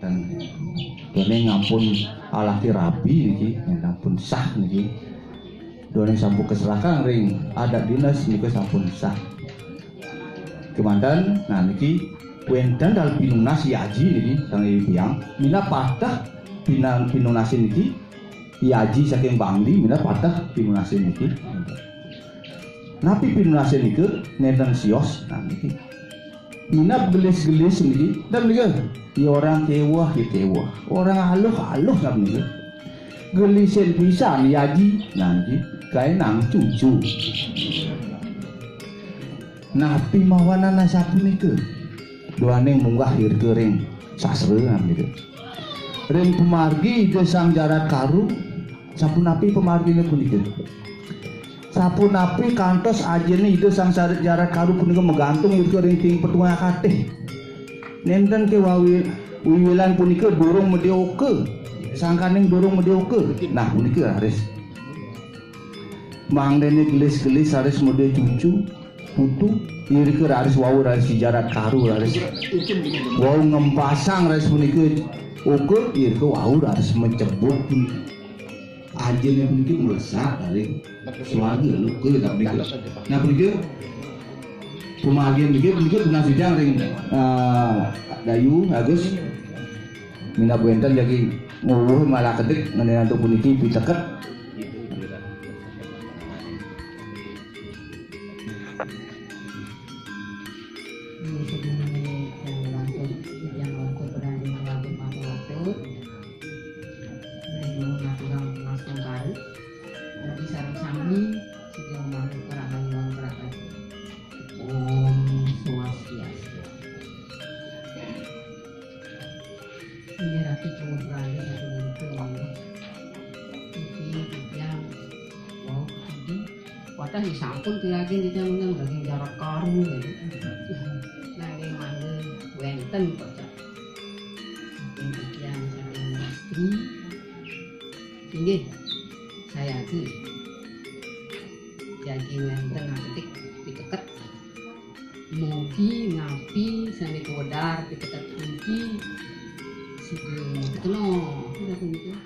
dan kene ngampun alaki rabi niki ngampun sah niki dene sampun keserahkan ring adat dinas niku sampun sah kemandan nah niki wendan dal pinunasi haji niki sang biang mina patah pinunasi niki haji saking bangli mina patah pinunasi niki napi pinunasi niki nenten sios nah niki mina gelis-gelis niki dan niki ya orang kewah ya kewah orang aluh nggak niki gelisin pisan haji nah niki kae nang cucu napi mawanana sapunika duane munggah hirke ring sastra niki ring pemargi ke sang jarat karu sapunapi pemargine punika sapunapi kantos ajene itu sang jarat karu punika menggantung hirke ring ting petunga kateh nenten ke wiwilan punika dorong medioke sangkaning dorong medioke nah punika haris mangdene gelis-gelis haris mode cucu putu irike haris wau haris jarat karu haris wau ngempasang haris punika oke irike wau haris mencebut ajene punika melesak dari suagi luke tak punika nah punika pemagian punika tengah sidang ring Dayu Agus mina buenten jadi nguruh malah kedik ngeunaan untuk puniki piteket sampun tiraken dijangan daging jarak karu nanging mangke wenten kok demikian saking istri inggih saya ati jadi wenten atik piteket mugi ngapi sami kewedar piteket kunci sing kena sudah punika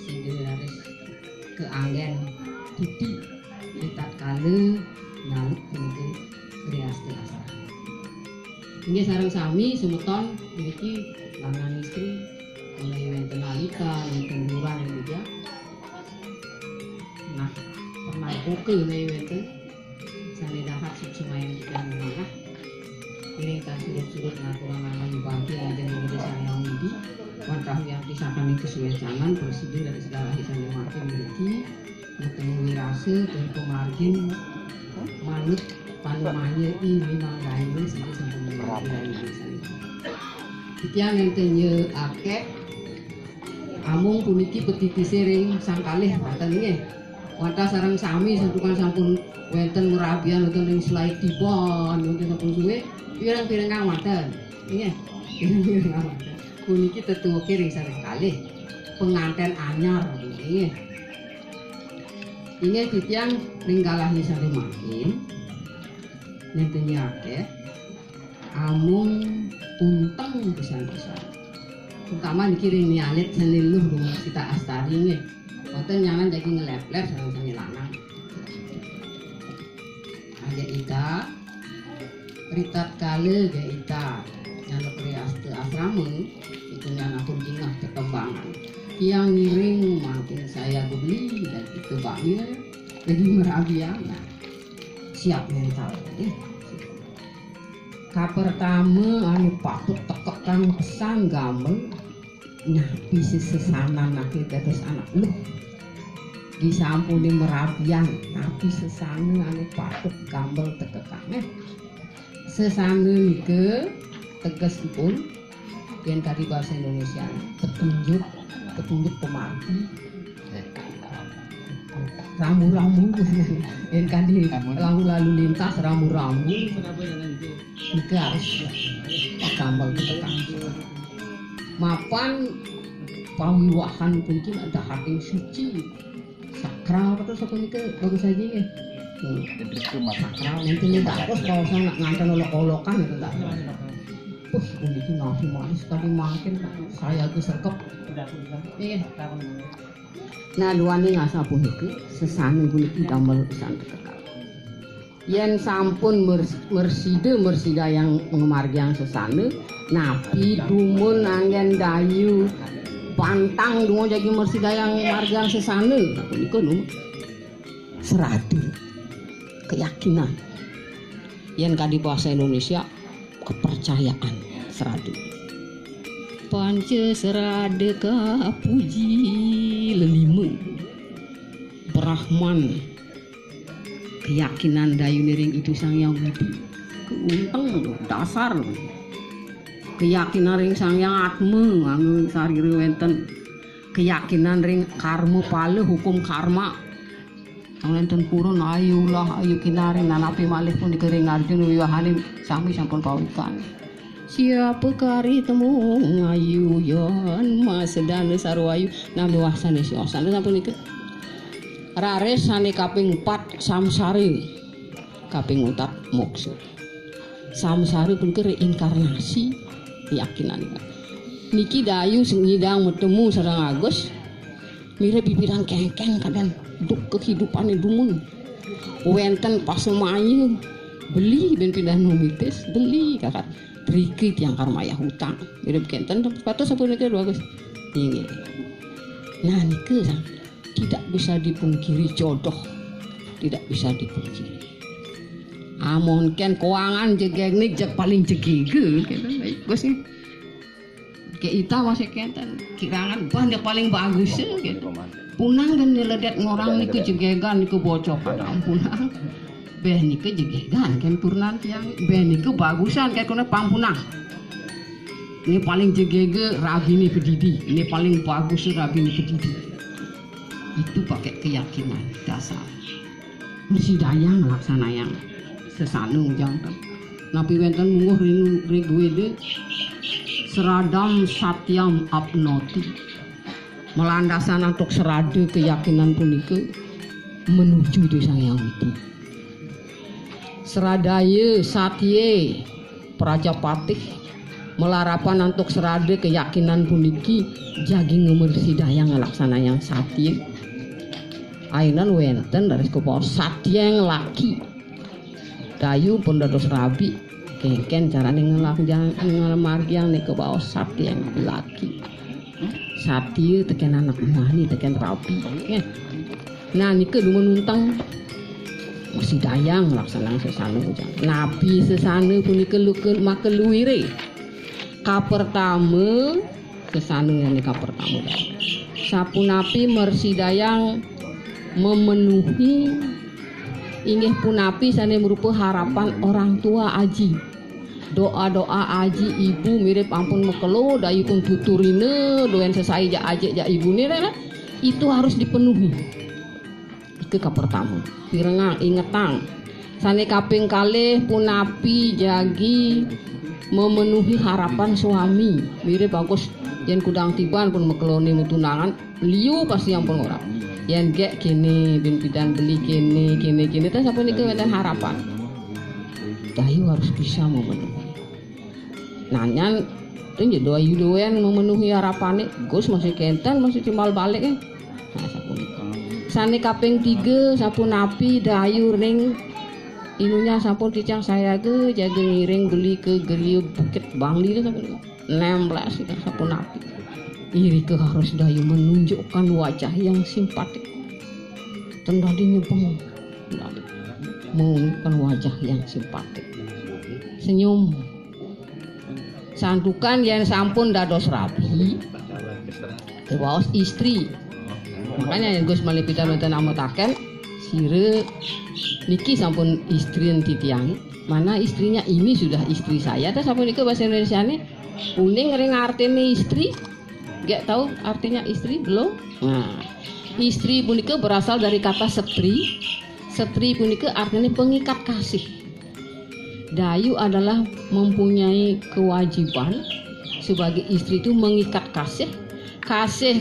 sing harus keanggen titik litat kale naluk punika kriasti asra inggih sareng sami semeton niki lanang istri mulai wonten alika wonten buruan meja nah pernah oke nih wonten sami dahat sumayan kita mengarah ini tak surut-surut ngaturang bangkit dan menjadi sayang ini wantah yang disahkan kesuwencanan presiden dari segala hisan yang makin memiliki bertemu wirase dan pemargin manut panumanya ini manggaini sampai sempurna titiang yang tenye akeh amung puniki petiti sering sangkalih wonten nggih wantah sareng sami santukan sampun wonten merabian wonten ing slide dipon wonten sampun suwe pirang-pirang kang wonten nggih pirang-pirang kang wonten puniki tetuwa kiri sareng kalih penganten anyar nggih inge titiang ninggalahi sare makin nenten akeh amung unteng pisan-pisan terutama dikiring nialit seliluh rumah kita astari nggih wonten nyangan jadi ngelep-lep sareng lanang aja ita ritat kale ge ita nyaluk riaste asrama itu yang aku jingah perkembangan yang ngiring makin saya beli dan dikebangnya jadi merabian siap mental pertama anu patut tekekan pesan gamel nyapi sesanan nakil tetes anak lu disampuni merabian tapi sesana anu patut gamel tekekan sesana ke tegesipun yang tadi bahasa Indonesia petunjuk pemargi rambu-rambu yang kan di lalu lintas rambu-rambu itu harus tambal tekan mapan pawiwahan mungkin ada hati suci sakral atau seperti itu bagus saja ya sakral nanti ini tak terus kalau saya ngantar olok-olokan itu tak Wah, puniki nabi manis kali mangkin saya ge serkep. Nggih. Nah, duane ngasa puniki sesane puniki damel pisan kekal. Yen sampun mersida yang margyang sesane nabi dumun anggen dayu pantang dungo jadi mersida yang margyang sesane punika nu seradu keyakinan yen kadi bahasa Indonesia kepercayaan seradu panca serade kapuji lelime Brahman keyakinan dayu niring itu sang yang widi keunteng dasar keyakinan ring sang yang atme anu sarire wenten keyakinan ring karma pale hukum karma wonten purun ayu kinari nanapi malih pun dikering Arjuna wiwahane sami sampun pawikan siapa kari temu ayu yon masedane sarwayu nami wasane si osane sampun iki rares sane kaping 4 samsari kaping 4 moksa samsari pun reinkarnasi keyakinan niki dayu sing ngidang metemu sareng Agus mirip bibirang kengkeng kadang duk kehidupan dumun wenten pasumayu beli ben pindah numitis beli kakak triki tiang karmaya hutang mirip kenten patos sampun niki Agus ini nah niki tidak bisa dipungkiri jodoh tidak bisa dipungkiri amon ken keuangan jegegnik jeg paling jegege Gus ke ita masih kenten kirangan banyak paling bagus gitu punang kan nyeledet ngorang niku jegegan niku bocok kadang punang beh niku jegegan kan purnan tiang beh niku bagusan kayak kuna pampunang ini paling jegege rabini pedidi ini paling bagus rabini pedidi itu pakai keyakinan dasar mesti dayang laksana yang sesanu jantan napi wenten munguh rigwede seradam satyam apnoti melandasan untuk serade keyakinan punika menuju desa yang itu seradaya satye prajapatih melarapan untuk serade keyakinan puniki jagi ngemersi dayang laksana yang satye ainan wenten dari kupo satyeng laki dayu pun dados rabi kengken carane ngelamargyang niku bawa satyeng laki satye teken anak mani teken rabi nah niku dumun untang masih dayang laksana sesane nabi sesane punika lukeun makeluwire kapertame sesane nika pertama sapunapi mersidayang memenuhi inggih punapi sane merupa harapan orang tua aji doa-doa aji ibu mirip ampun mekelo dayu pun tuturine doen sesai ja aje ja ibune itu harus dipenuhi itu ka pertama pirengang ingetang sane kaping kalih punapi jagi memenuhi harapan suami mirip bagus yen kudang tiban pun mekelone mutunangan liu pasti ampun ora yen gek kene bin bidan beli kene teh sampai niku wonten harapan dayu harus bisa memenuhi nanyan itu doa yudoen memenuhi harapane Gus masih kenten masih timbal balik nah sapunika sane kaping 3 sapunapi dayu ring inunya sampun dicang saya ke jaga ngiring beli ke Gerio Bukit Bangli sampun 16 itu sapunapi iri ke harus dayu menunjukkan wajah yang simpatik tendali nyepeng menunjukkan wajah yang simpatik senyum santukan yang sampun dados rabi kebaos istri makanya yang Gus Malipita nonton ametaken sire niki sampun istri titiang mana istrinya ini sudah istri saya terus sampun niki bahasa Indonesia nih kuning ring artinya istri gak tahu artinya istri belum nah istri punika berasal dari kata setri punika artinya pengikat kasih dayu adalah mempunyai kewajiban sebagai istri itu mengikat kasih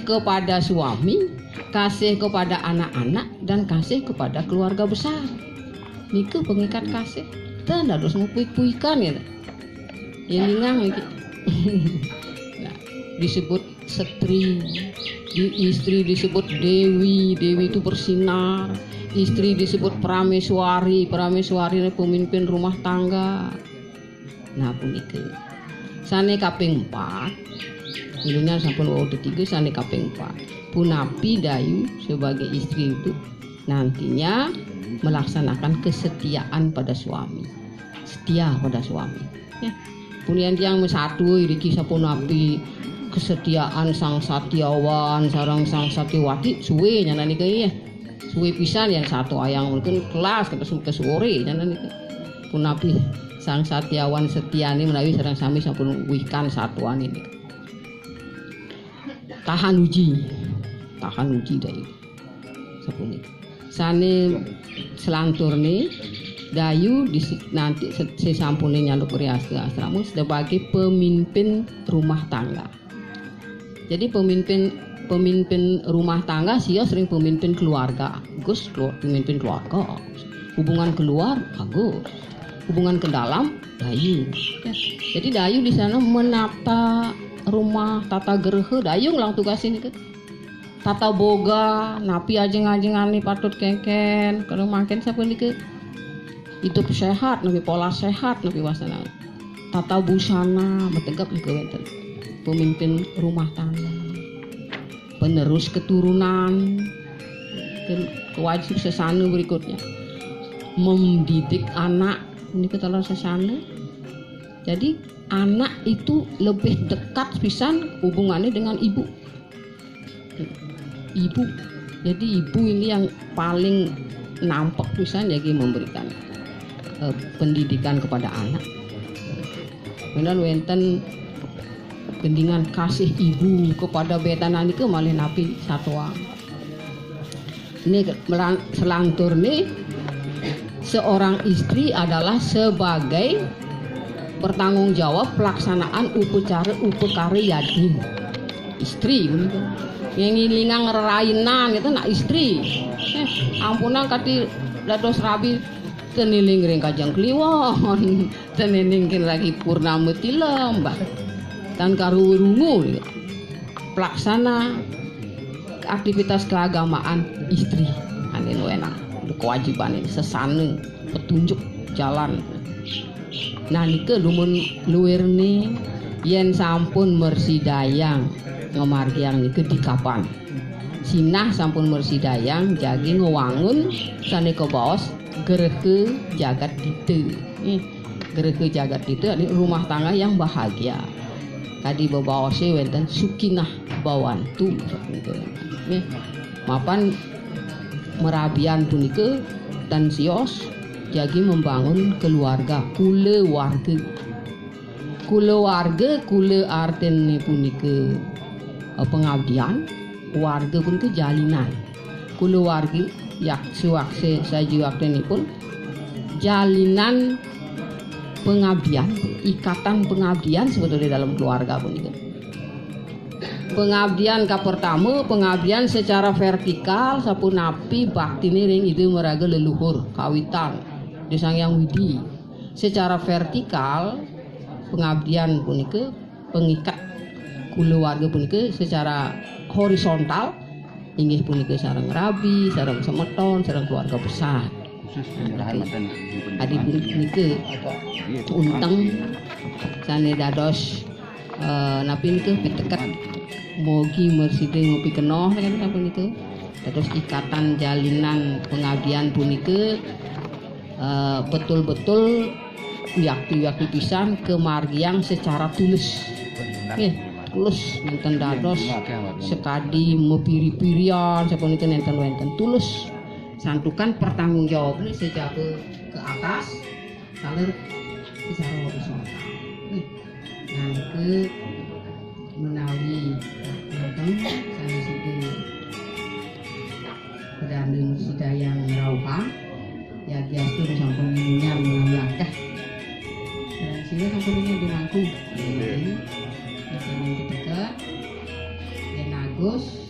kepada suami kasih kepada anak-anak dan kasih kepada keluarga besar niku pengikat kasih kita harus mempuikan ya yang ingang Nah, disebut setri, istri disebut dewi, dewi itu bersinar, istri disebut prameswari, prameswari pemimpin rumah tangga. Nah punika sane kaping 4 ilungan sampun wau ketiga sane kaping 4 punapi dayu sebagai istri itu nantinya melaksanakan kesetiaan pada suami, setia pada suami ya. Punian tiang satu iki sapunapi kesetiaan sang satiawan sareng sang satiwati suwe nyanan iki ya. Suwe pisan yang satu ayang mungkin kelas kita sore nyanan iki. Punapi sang satiawan setiani menawi sareng sami sampun wikan satuan ini. Tahan uji dayu. Sapuni. Sane selanturne dayu nanti sesampune nyaluk riaste asramu sebagai pemimpin rumah tangga. Jadi pemimpin rumah tangga sia sering pemimpin keluarga. Gus pemimpin keluarga. Hubungan keluar bagus. Hubungan ke dalam dayu. Ya. Jadi dayu di sana menata rumah, tata gerehe dayu ngelang tugas ini ke. Tata boga, napi ajeng-ajengane patut kengken, kalau makin siapa ini ke. Hidup sehat, nabi pola sehat, nabi wasana. Tata busana, betegap ke wenten. Pemimpin rumah tangga. Penerus keturunan. Kewajib sesana berikutnya. Mendidik anak ini ketahuan sesana. Jadi anak itu lebih dekat pisan hubungannya dengan ibu. Ibu. Jadi ibu ini yang paling nampak pisan jadi memberikan pendidikan kepada anak. Kemudian wenten gendingan kasih ibu kepada betanan itu malih napi satuang. Ini selantur nih seorang istri adalah sebagai bertanggung jawab pelaksanaan upekara yadi. Istri begitu. Yang ngilingang ngerainan itu nak istri. Ampunan kati dados rabi teniling ring kajang kliwon, teniling lagi purnama tilem, mbak. Tan karuwurungu pelaksana aktivitas keagamaan istri. Ane enak. Kewajiban ini sesane petunjuk jalan. Nah nike lumun luwir nih yen sampun mersidayang ngomargiang nike di kapan sinah sampun mersidayang jagi ngewangun sane kebaos gerehe jagat ditu. Gerehe jagat ditu ini rumah tangga yang bahagia. Tadi bebaose wenten sukinah bawantu gitu. Mapan merabian punika dan sios jagi membangun keluarga kule artene punika pengabdian warga punika jalinan kule warga yak suwakse saji waktenipun jalinan pengabdian ikatan pengabdian sebetulnya dalam keluarga punika. Pengabdian ka pertama, pengabdian secara vertikal sapunapi bakti ring itu meraga leluhur kawitan di Sang Hyang Widi. Secara vertikal pengabdian punika pengikat keluarga punika secara horizontal inggih punika sareng rabi, sareng semeton, sareng keluarga besar. Adi punika unteng sane dados napi niku piteket mogi merside ngopi kenoh kan sampun niku. Terus ikatan jalinan pengabdian punika betul-betul yakti pisan kemargiang secara tulus. Nggih, tulus nenten dados sekadi mepiri-pirian sampun niku nenten tulus. Santukan pertanggungjawabnya sejak ke atas saler secara horizontal. Nah, ke menawi nonton saya situ kedaming sidayang rauha ya diatur sampun minyak melangkah dan sehingga sampun ini dirangkum jadi ketika dan Agus